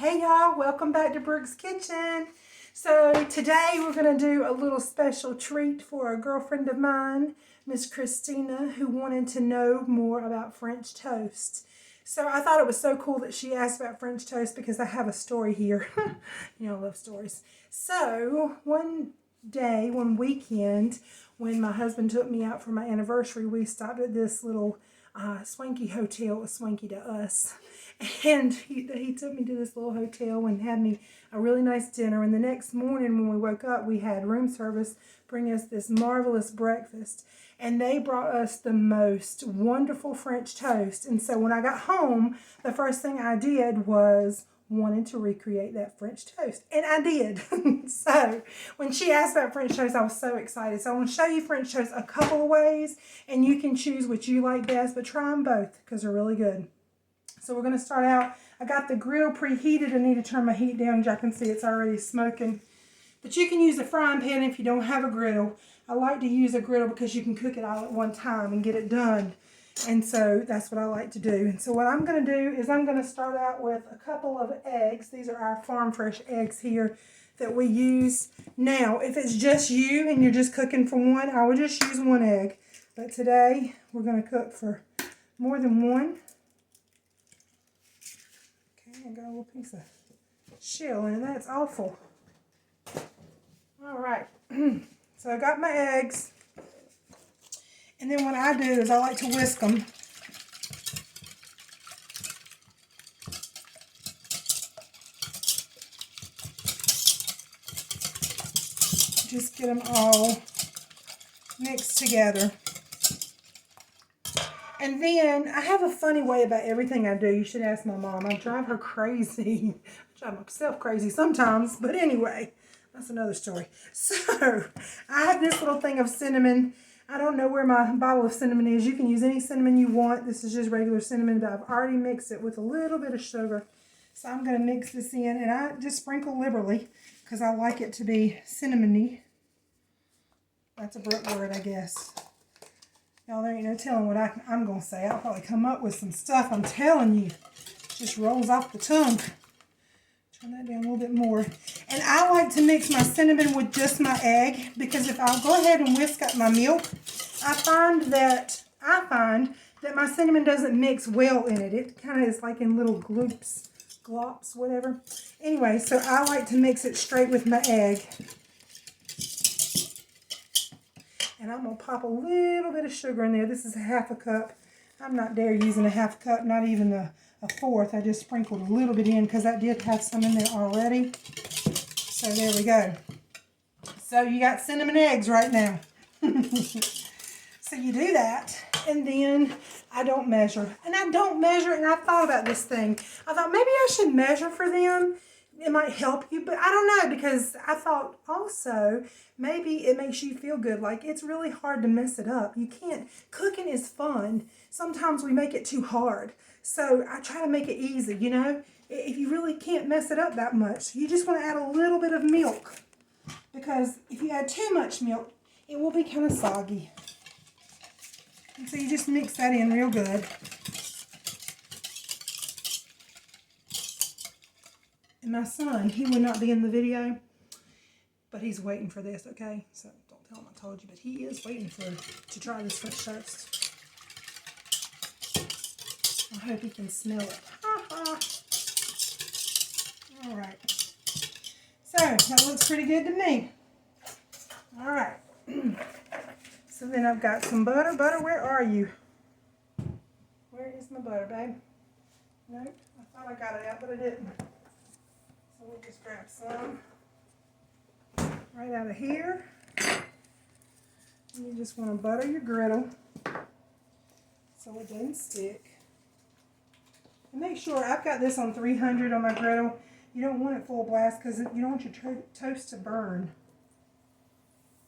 Hey y'all, welcome back to Brooke's Kitchen. So today we're going to do a little special treat for a girlfriend of mine, Miss Christina, who wanted to know more about French toast. So I thought it was so cool that she asked about French toast because I have a story here. You know, I love stories. So one weekend, when my husband took me out for my anniversary, we stopped at this little swanky hotel. It was swanky to us. And he took me to this little hotel and had me a really nice dinner. And the next morning when we woke up, we had room service bring us this marvelous breakfast. And they brought us the most wonderful French toast. And so when I got home, the first thing I did was wanted to recreate that French toast. And I did. So when she asked about French toast, I was so excited. So I want to show you French toast a couple of ways. And you can choose what you like best, but try them both because they're really good. So we're going to start out. I got the griddle preheated. I need to turn my heat down. As y'all can see, it's already smoking. But you can use a frying pan if you don't have a griddle. I like to use a griddle because you can cook it all at one time and get it done. And so that's what I like to do. And so what I'm going to do is I'm going to start out with a couple of eggs. These are our farm fresh eggs here that we use. Now, if it's just you and you're just cooking for one, I would just use one egg. But today, we're going to cook for more than one. I got a little piece of shell in it. That's awful. All right. So I got my eggs. And then what I do is I like to whisk them. Just get them all mixed together. And then I have a funny way about everything I do. You should ask my mom. I drive her crazy. I drive myself crazy sometimes. But anyway, that's another story. So I have this little thing of cinnamon. I don't know where my bottle of cinnamon is. You can use any cinnamon you want. This is just regular cinnamon, but I've already mixed it with a little bit of sugar. So I'm going to mix this in. And I just sprinkle liberally because I like it to be cinnamony. That's a Brooke word, I guess. Y'all, there ain't no telling what I'm going to say. I'll probably come up with some stuff. I'm telling you. It just rolls off the tongue. Turn that down a little bit more. And I like to mix my cinnamon with just my egg because if I'll go ahead and whisk up my milk, I find that my cinnamon doesn't mix well in it. It kind of is like in little glops, whatever. Anyway, so I like to mix it straight with my egg. And I'm going to pop a little bit of sugar in there. This is a half a cup. I'm not dare using a half cup, not even a fourth. I just sprinkled a little bit in because I did have some in there already. So there we go. So you got cinnamon eggs right now. So you do that. And then I don't measure. And I don't measure. And I thought about this thing. I thought maybe I should measure for them. It might help you, but I don't know because I thought also maybe it makes you feel good. Like it's really hard to mess it up. You can't, cooking is fun. Sometimes we make it too hard. So I try to make it easy, you know. If you really can't mess it up that much, you just want to add a little bit of milk because if you add too much milk, it will be kind of soggy. And so you just mix that in real good. And my son, he would not be in the video, but he's waiting for this, okay? So don't tell him I told you, but he is waiting to try this French toast. I hope he can smell it. All right. So that looks pretty good to me. All right. So then I've got some butter. Butter, where are you? Where is my butter, babe? Nope. I thought I got it out, but I didn't. So we'll just grab some right out of here. And you just want to butter your griddle so it doesn't stick. And make sure, I've got this on 300 on my griddle. You don't want it full blast because you don't want your toast to burn.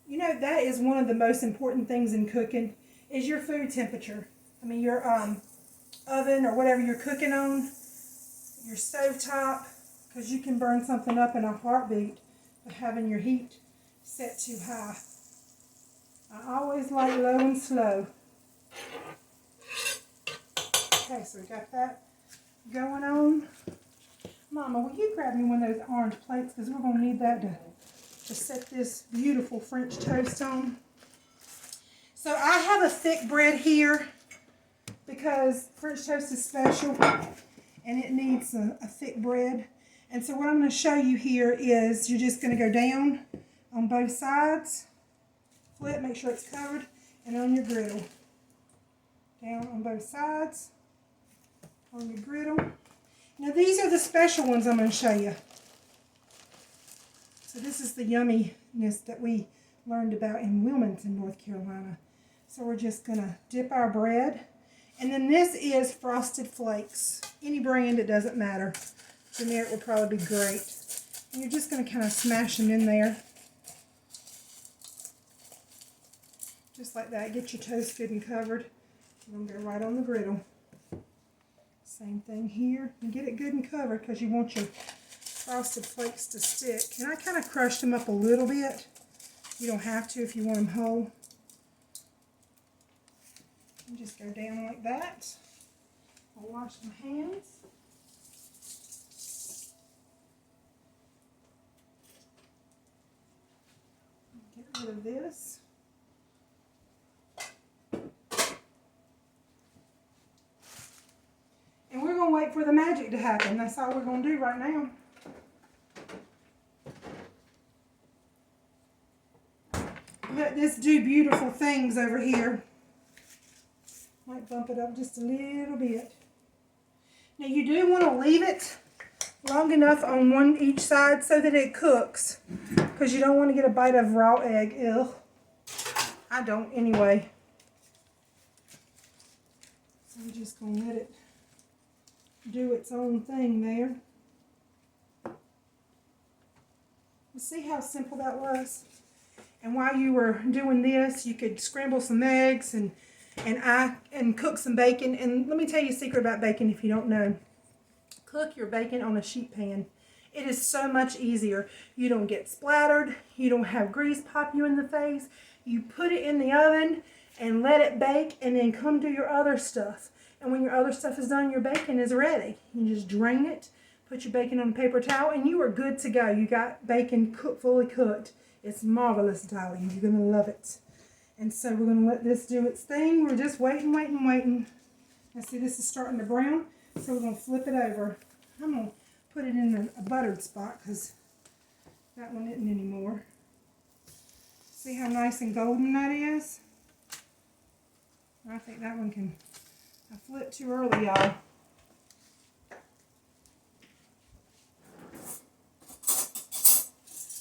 You know, that is one of the most important things in cooking is your food temperature. I mean, your oven or whatever you're cooking on, your stovetop, because you can burn something up in a heartbeat by having your heat set too high. I always like low and slow. Okay, so we got that going on. I'm Mama, will you grab me one of those orange plates? Because we're going to need that to set this beautiful French toast on. So I have a thick bread here because French toast is special and it needs a thick bread. And so what I'm going to show you here is you're just going to go down on both sides, flip, make sure it's covered, and on your griddle. Down on both sides, on your griddle. Now these are the special ones I'm going to show you. So this is the yumminess that we learned about in Wilmington, North Carolina. So we're just going to dip our bread. And then this is Frosted Flakes. Any brand, it doesn't matter. Generic will probably be great. And you're just going to kind of smash them in there. Just like that. Get your toast good and covered. And I'm going to go right on the griddle. Same thing here. And get it good and covered because you want your Frosted Flakes to stick. And I kind of crushed them up a little bit. You don't have to if you want them whole. And just go down like that. I'll wash my hands. Get rid of this. And we're going to wait for the magic to happen. That's all we're going to do right now. Let this do beautiful things over here. Might bump it up just a little bit. Now you do want to leave it long enough on each side so that it cooks. Because you don't want to get a bite of raw egg. Ugh. I don't anyway. So I'm just going to let it do its own thing there. You see how simple that was? And while you were doing this, you could scramble some eggs and cook some bacon. And let me tell you a secret about bacon if you don't know. Cook your bacon on a sheet pan. It is so much easier. You don't get splattered. You don't have grease pop you in the face. You put it in the oven and let it bake and then come do your other stuff. And when your other stuff is done, your bacon is ready. You just drain it, put your bacon on a paper towel, and you are good to go. You got bacon fully cooked. It's marvelous, darling. You're going to love it. And so we're going to let this do its thing. We're just waiting. Now see, this is starting to brown, so we're going to flip it over. I'm going to put it in a buttered spot because that one isn't anymore. See how nice and golden that is? I think that one can... I flipped too early, y'all.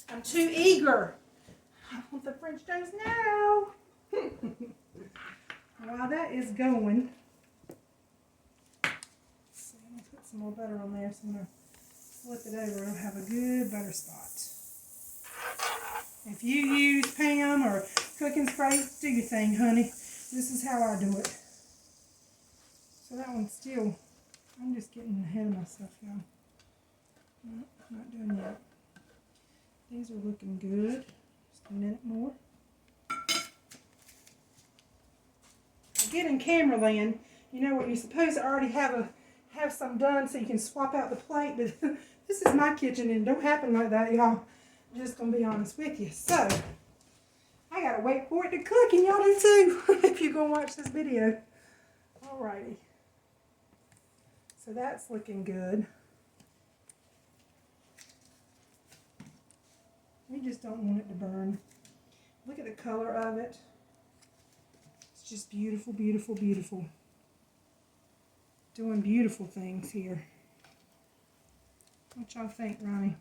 I'm too eager. I want the French toast now. While that is going, so I'm going to put some more butter on there. So I'm going to flip it over and have a good butter spot. If you use Pam or cooking spray, do your thing, honey. This is how I do it. So that one's still, I'm just getting ahead of myself, y'all. No, not done yet. These are looking good. Just a minute more. Again, in camera land, you know what, you're supposed to already have some done so you can swap out the plate, but this is my kitchen and it don't happen like that, y'all. I'm just going to be honest with you. So, I got to wait for it to cook, and y'all do too, if you're going to watch this video. Alrighty. So that's looking good. We just don't want it to burn. Look at the color of it. It's just beautiful, beautiful, beautiful. Doing beautiful things here. What y'all think, Ronnie?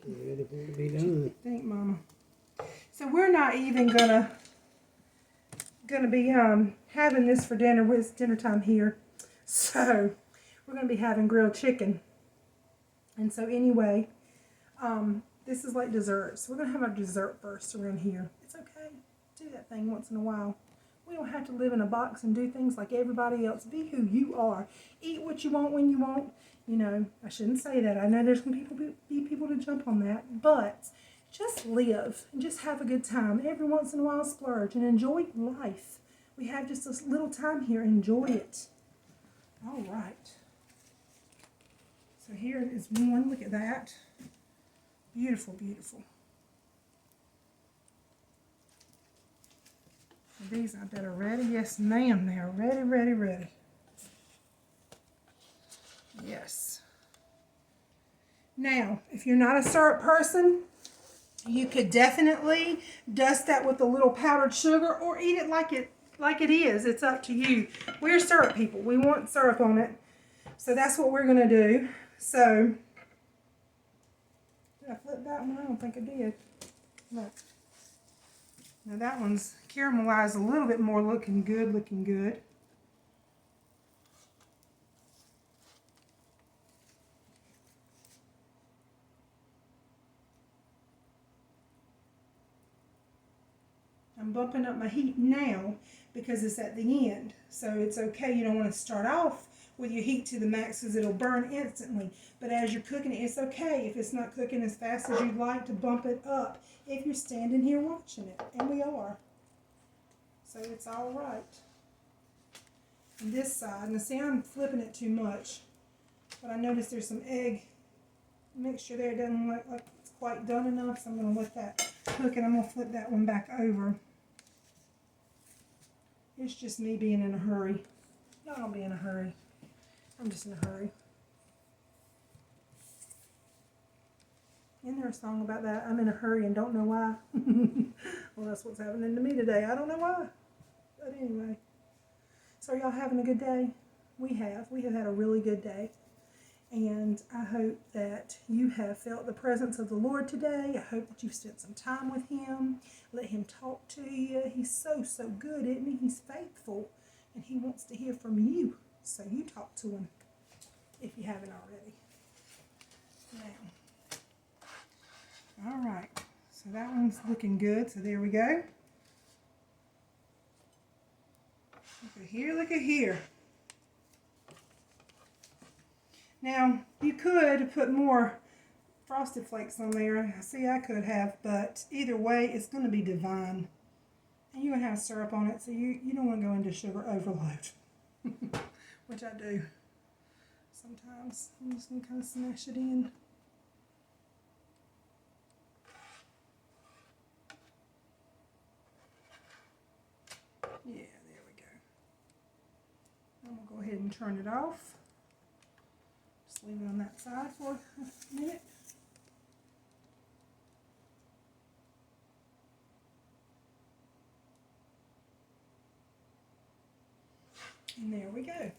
Ready for it to be done. What do you think, Mama? So we're not even gonna be having this for dinner. It's dinner time here. So we're gonna be having grilled chicken. And so anyway, this is like dessert. So we're gonna have our dessert first around here. It's okay. Do that thing once in a while. We don't have to live in a box and do things like everybody else. Be who you are. Eat what you want when you want. You know, I shouldn't say that. I know there's going to be people to jump on that. But just live and just have a good time. Every once in a while splurge and enjoy life. We have just a little time here. Enjoy it. All right. So here is one. Look at that. Beautiful, beautiful. These I bet are ready. Yes, ma'am. They are ready, ready, ready. Yes. Now, if you're not a syrup person, you could definitely dust that with a little powdered sugar or eat it like it is. It's up to you. We're syrup people. We want syrup on it. So that's what we're going to do. So, did I flip that one? I don't think I did. Look. Now that one's caramelized a little bit more, looking good, looking good. I'm bumping up my heat now because it's at the end. So it's okay. You don't want to start off with your heat to the max because it'll burn instantly. But as you're cooking it, it's okay if it's not cooking as fast as you'd like to bump it up if you're standing here watching it. And we are. So it's all right. And this side, now see, I'm flipping it too much, but I noticed there's some egg mixture there. It doesn't look like it's quite done enough, so I'm going to let that cook and I'm going to flip that one back over. It's just me being in a hurry. Y'all don't be in a hurry. I'm just in a hurry. Isn't there a song about that? I'm in a hurry and don't know why. Well, that's what's happening to me today. I don't know why. But anyway. So are y'all having a good day? We have. We have had a really good day. And I hope that you have felt the presence of the Lord today. I hope that you've spent some time with Him. Let Him talk to you. He's so, so good, isn't He? He's faithful. And He wants to hear from you. So you talk to Him if you haven't already. Now. All right, so that one's looking good, so there we go. Look at here, look at here. Now, you could put more Frosted Flakes on there. See, I could have, but either way, it's going to be divine. And you're going to have syrup on it, so you don't want to go into sugar overload, which I do sometimes. I'm just going to kind of smash it in. Yeah, there we go. I'm going to go ahead and turn it off. Just leave it on that side for a minute. And there we go.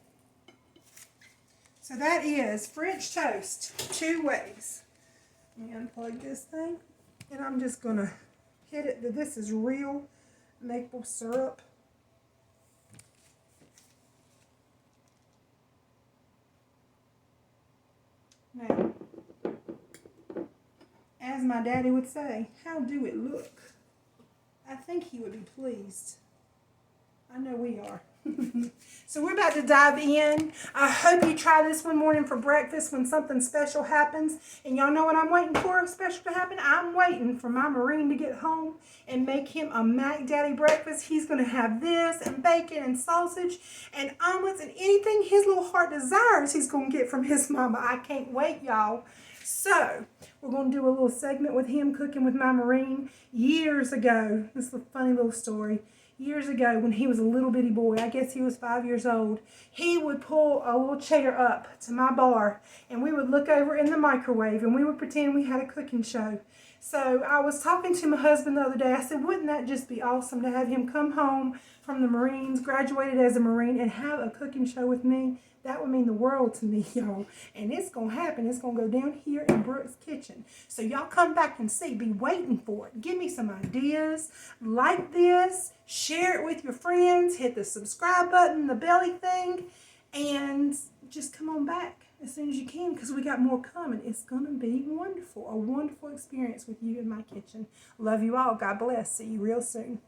So that is French toast 2 ways. Let me unplug this thing. And I'm just going to hit it. This is real maple syrup. Now, as my daddy would say, how do it look? I think he would be pleased. I know we are. So we're about to dive in. I hope you try this one morning for breakfast when something special happens. And y'all know what I'm waiting for special to happen? I'm waiting for my Marine to get home and make him a Mac Daddy breakfast. He's going to have this and bacon and sausage and omelets and anything his little heart desires he's going to get from his mama. I can't wait, y'all. So we're going to do a little segment with him cooking with my Marine years ago. This is a funny little story. Years ago, when he was a little bitty boy, I guess he was 5 years old, he would pull a little chair up to my bar, and we would look over in the microwave, and we would pretend we had a cooking show. So I was talking to my husband the other day. I said, wouldn't that just be awesome to have him come home from the Marines, graduated as a Marine, and have a cooking show with me? That would mean the world to me, y'all. And it's going to happen. It's going to go down here in Brooks Kitchen. So y'all come back and see. Be waiting for it. Give me some ideas. Like this. Share it with your friends. Hit the subscribe button, the belly thing. And just come on back as soon as you can because we got more coming. It's going to be wonderful. A wonderful experience with you in my kitchen. Love you all. God bless. See you real soon.